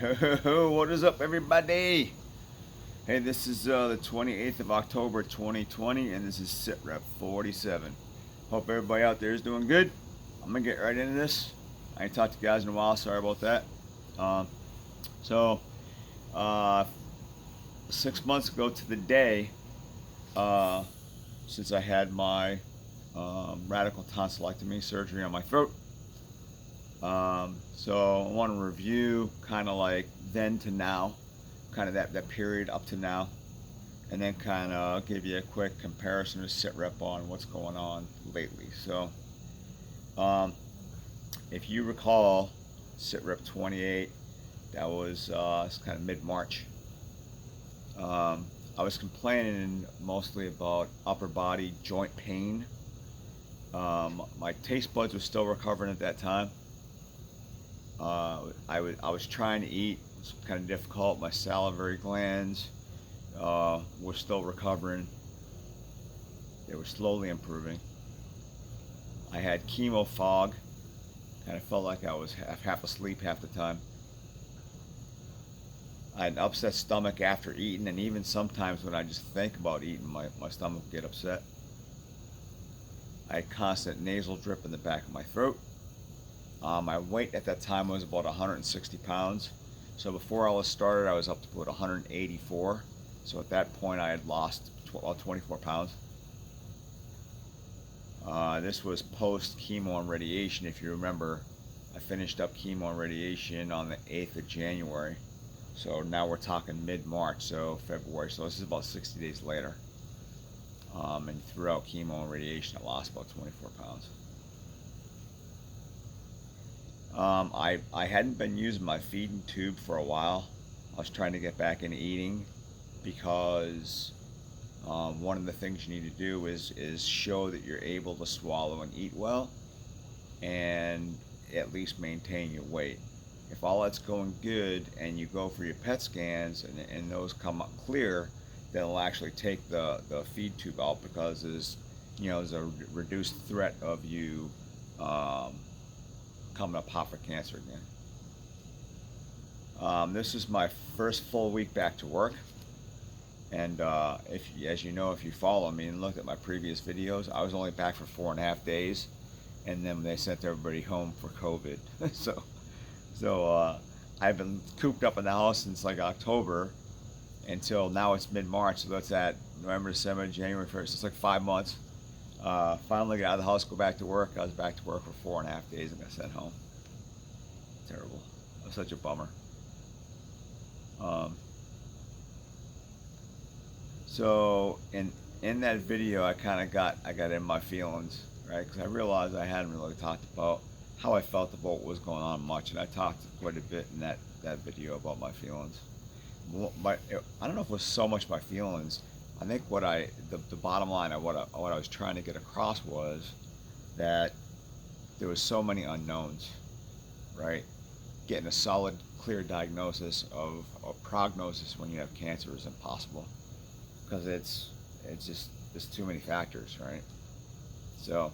What is up, everybody? Hey, this is the 28th of October 2020, and this is SITREP 47. Hope everybody out there is doing good. I'm gonna get right into this. I ain't talked to you guys in a while, sorry about that. Um, so, uh, 6 months ago to the day, uh, since I had my radical tonsillectomy surgery on my throat. So I want to review kind of like then to now, kind of that period up to now, and then kind of give you a quick comparison of SITREP on what's going on lately. So if you recall SITREP 28, that was kind of mid-March. I was complaining mostly about upper body joint pain. My taste buds were still recovering at that time. I was trying to eat. It was kind of difficult. My salivary glands were still recovering. They were slowly improving. I had chemo fog. Kind of felt like I was half asleep half the time. I had an upset stomach after eating, and even sometimes when I just think about eating, my stomach would get upset. I had constant nasal drip in the back of my throat. My weight at that time was about 160 pounds. So before all this started, I was up to about 184. So at that point, I had lost 24 pounds. This was post chemo and radiation. If you remember, I finished up chemo and radiation on the 8th of January. So now we're talking mid-March, so February. So this is about 60 days later. And throughout chemo and radiation, I lost about 24 pounds. I hadn't been using my feeding tube for a while. I was trying to get back into eating because one of the things you need to do is show that you're able to swallow and eat well, and at least maintain your weight. If all that's going good and you go for your PET scans and those come up clear, then it'll actually take the feed tube out, because there's a reduced threat of you coming up hot for cancer again. This is my first full week back to work, and as you know, if you follow me and look at my previous videos, I was only back for 4.5 days, and then they sent everybody home for COVID. so I've been cooped up in the house since like October until now. It's mid-March, so that's at November, December, January, 1st. It's like 5 months. Finally got out of the house, go back to work. I was back to work for 4.5 days and got sent home. Terrible. It was such a bummer. So in that video, I got in my feelings, right? Because I realized I hadn't really talked about how I felt about what was going on much, and I talked quite a bit in that video about my feelings. I don't know if it was so much my feelings. I think the bottom line of what I was trying to get across was that there was so many unknowns, right? Getting a solid, clear diagnosis of a prognosis when you have cancer is impossible, because it's just, there's too many factors, right? So,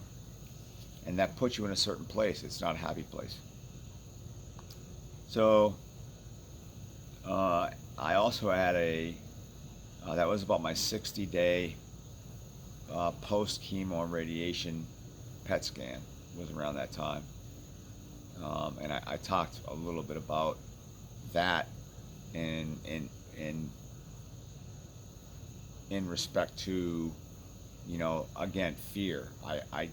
and that puts you in a certain place. It's not a happy place. So, I also had that was about my 60-day post chemo and radiation PET scan, was around that time. And I talked a little bit about that in respect to, again, fear. I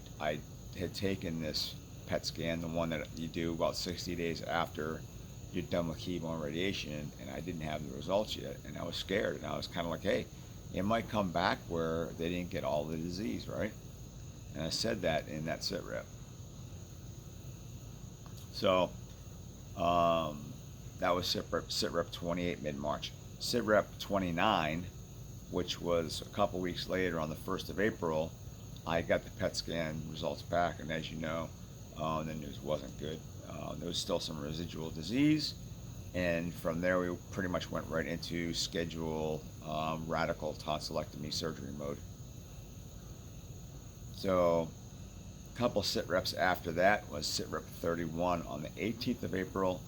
had taken this PET scan, the one that you do about 60 days after you're done with chemo and radiation, and I didn't have the results yet, and I was scared, and I was kind of like, hey, it might come back where they didn't get all the disease, right? And I said that in that SITREP. So that was SITREP 28 mid-March. SITREP 29, which was a couple weeks later on the 1st of April, I got the PET scan results back, and as you know, the news wasn't good. There was still some residual disease, and from there we pretty much went right into schedule radical tonsillectomy surgery mode. So a couple SITREPs after that was SITREP 31 on the 18th of April.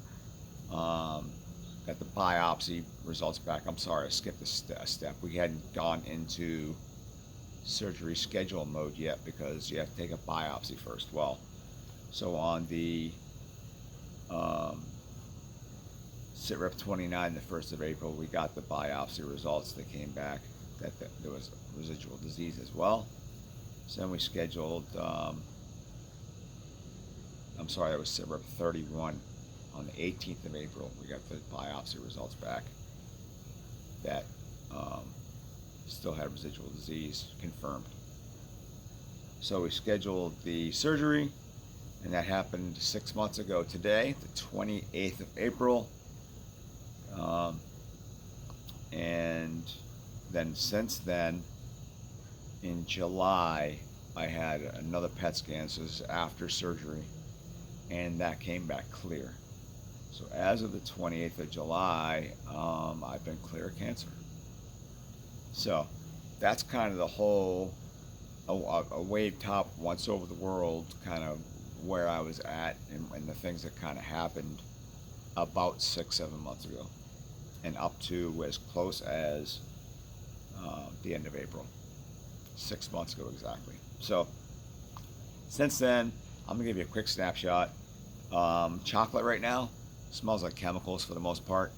A got the biopsy results back. I'm sorry, I skipped a step. We hadn't gone into surgery schedule mode yet because you have to take a biopsy first. Well, so on the SITREP 29, the 1st of April, we got the biopsy results that came back that there was residual disease as well. So then we scheduled, I'm sorry, that was SITREP 31. On the 18th of April, we got the biopsy results back that still had residual disease confirmed. So we scheduled the surgery, and that happened 6 months ago today, the 28th of April. And then since then, in July, I had another PET scan, so this is after surgery, and that came back clear. So as of the 28th of July, I've been clear of cancer. So that's kind of the whole a wave top once over the world, kind of where I was at and the things that kind of happened about 6-7 months ago, and up to as close as the end of April, 6 months ago exactly. So since then, I'm gonna give you a quick snapshot. Chocolate right now smells like chemicals for the most part.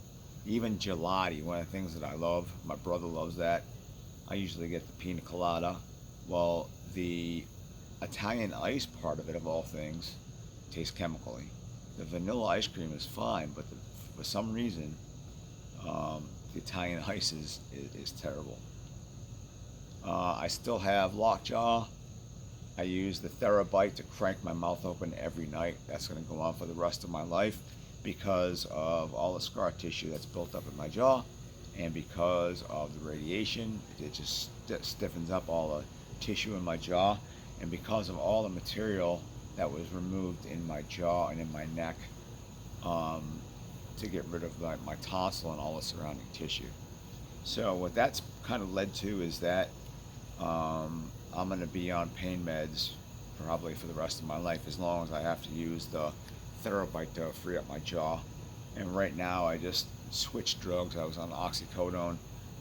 Even gelati, one of the things that I love, my brother loves that. I usually get the pina colada. Well, the Italian ice part of it, of all things, tastes chemically. The vanilla ice cream is fine, but for some reason, the Italian ice is terrible. I still have lockjaw. I use the TheraBite to crank my mouth open every night. That's going to go on for the rest of my life because of all the scar tissue that's built up in my jaw, and because of the radiation. It just stiffens up all the tissue in my jaw, and because of all the material that was removed in my jaw and in my neck to get rid of my tonsil and all the surrounding tissue. So what that's kind of led to is that I'm going to be on pain meds probably for the rest of my life, as long as I have to use the TheraBite to free up my jaw. And right now I just switched drugs. I was on oxycodone,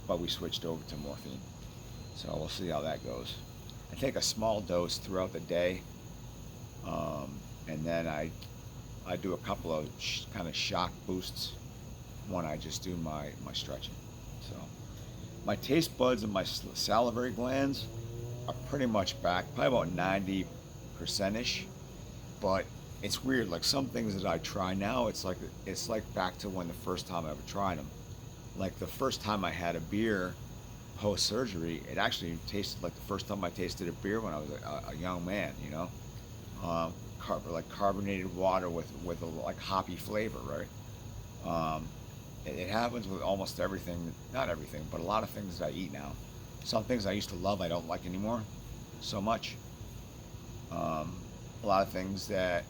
but we switched over to morphine. So we'll see how that goes. I take a small dose throughout the day, and then I do a couple of kind of shock boosts when I just do my stretching. So my taste buds and my salivary glands are pretty much back, probably about 90%ish, but it's weird. Like some things that I try now, it's like back to when the first time I ever tried them. Like the first time I had a beer post surgery, it actually tasted like the first time I tasted a beer when I was a young man. You know, like carbonated water with a like hoppy flavor, right? It happens with almost everything, not everything, but a lot of things that I eat now. Some things I used to love, I don't like anymore so much. A lot of things that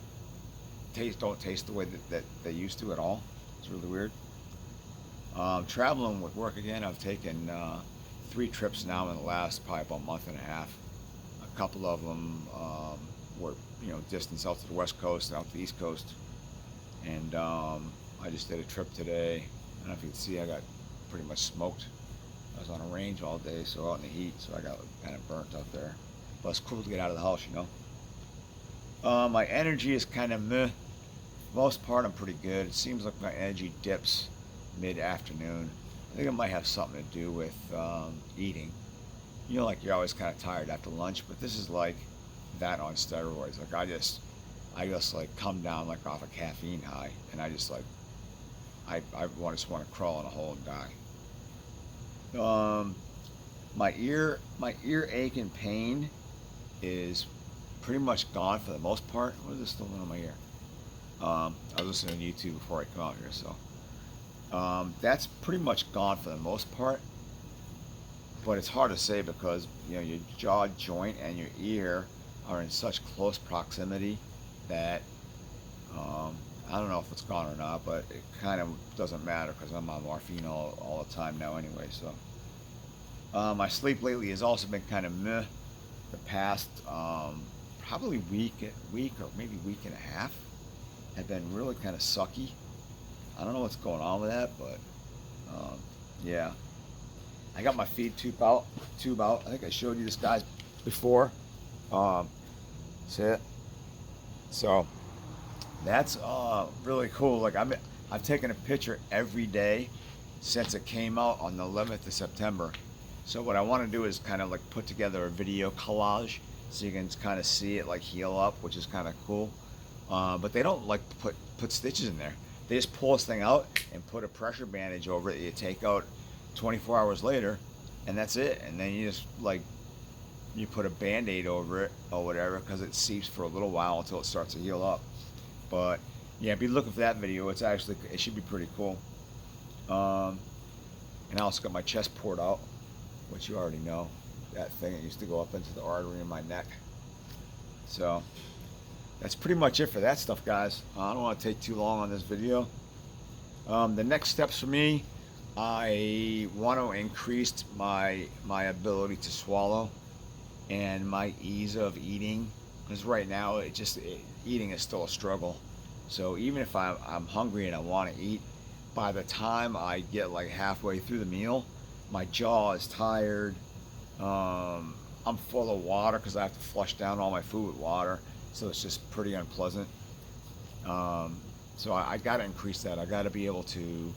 don't taste the way that they used to at all. It's really weird. Traveling with work again, I've taken 3 trips now in the last probably about month and a half. A couple of them were distance out to the West Coast and out to the East Coast. And I just did a trip today. I don't know if you can see, I got pretty much smoked. I was on a range all day, so out in the heat, so I got kind of burnt out there. But it's cool to get out of the house, My energy is kind of meh. For the most part, I'm pretty good. It seems like my energy dips mid-afternoon. I think it might have something to do with eating. Like you're always kind of tired after lunch, but this is like that on steroids. Like I just like come down like off a caffeine high, and I just like I just want to crawl in a hole and die. My ear ache and pain is pretty much gone for the most part. What is this still in my ear? I was listening to YouTube before I come out here, so that's pretty much gone for the most part. But it's hard to say because your jaw joint and your ear are in such close proximity that I don't know if it's gone or not, but it kind of doesn't matter because I'm on morphine all the time now anyway. So my sleep lately has also been kind of meh. The past probably week or maybe week and a half have been really kind of sucky. I don't know what's going on with that, but yeah. I got my feed tube out. I think I showed you this guys before. See it? So that's really cool. Like I've taken a picture every day since it came out on the 11th of September. So what I want to do is kind of like put together a video collage so you can kind of see it like heal up, which is kind of cool. But they don't like put stitches in there. They just pull this thing out and put a pressure bandage over it that you take out 24 hours later, and that's it. And then you just like you put a band-aid over it or whatever, because it seeps for a little while until it starts to heal up. But yeah, be looking for that video. It should be pretty cool. And I also got my chest poured out, which you already know, that thing that used to go up into the artery in my neck. So that's pretty much it for that stuff, guys. I don't want to take too long on this video. The next steps for me, I want to increase my ability to swallow and my ease of eating, because right now eating is still a struggle. So even if I'm hungry and I want to eat, by the time I get like halfway through the meal, my jaw is tired. I'm full of water because I have to flush down all my food with water, so it's just pretty unpleasant. So I got to increase that. I got to be able to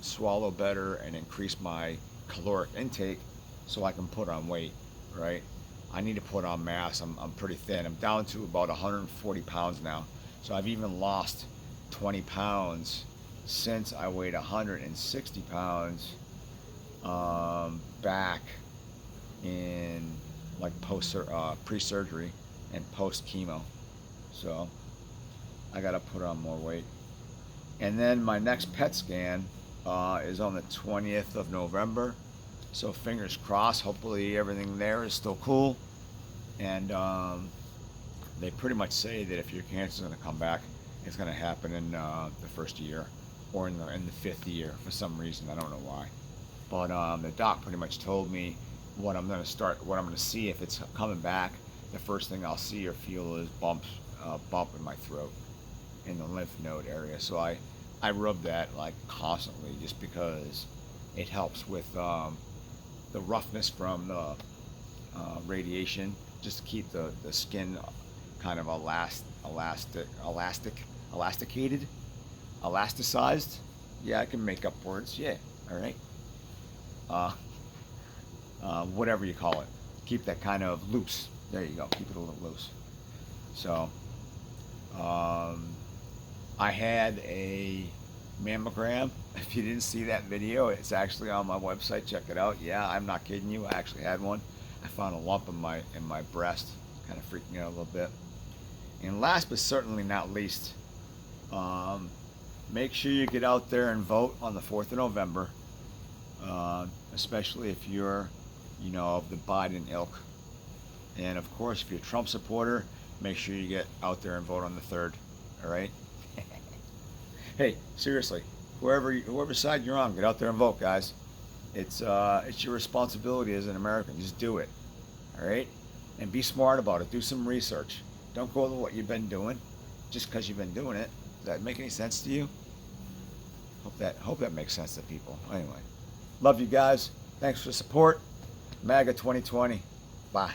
swallow better and increase my caloric intake so I can put on weight, right? I need to put on mass. I'm pretty thin. I'm down to about 140 pounds now. So I've even lost 20 pounds since I weighed 160 pounds back in like pre-surgery and post-chemo. So I got to put on more weight. And then my next PET scan is on the 20th of November. So fingers crossed, hopefully everything there is still cool. And they pretty much say that if your cancer is going to come back, it's going to happen in the first year or in the fifth year for some reason. I don't know why. But the doc pretty much told me what I'm going to see if it's coming back. The first thing I'll see or feel is bump in my throat, in the lymph node area. So I rub that like constantly just because it helps with the roughness from the radiation, just to keep the skin kind of elasticated, elasticized. Yeah, I can make up words. Yeah, all right. Whatever you call it, keep that kind of loose. There you go. Keep it a little loose. So I had a mammogram. If you didn't see that video, it's actually on my website. Check it out. Yeah, I'm not kidding you. I actually had one. I found a lump in my breast. Kind of freaked me out a little bit. And last but certainly not least, make sure you get out there and vote on the 4th of November, especially if you're, of the Biden ilk. And of course, if you're a Trump supporter, make sure you get out there and vote on the 3rd. All right? Hey, seriously, whoever side you're on, get out there and vote, guys. It's your responsibility as an American. Just do it. All right? And be smart about it. Do some research. Don't go with what you've been doing just because you've been doing it. Does that make any sense to you? Hope that makes sense to people. Anyway, love you guys. Thanks for the support. MAGA 2020. Bye.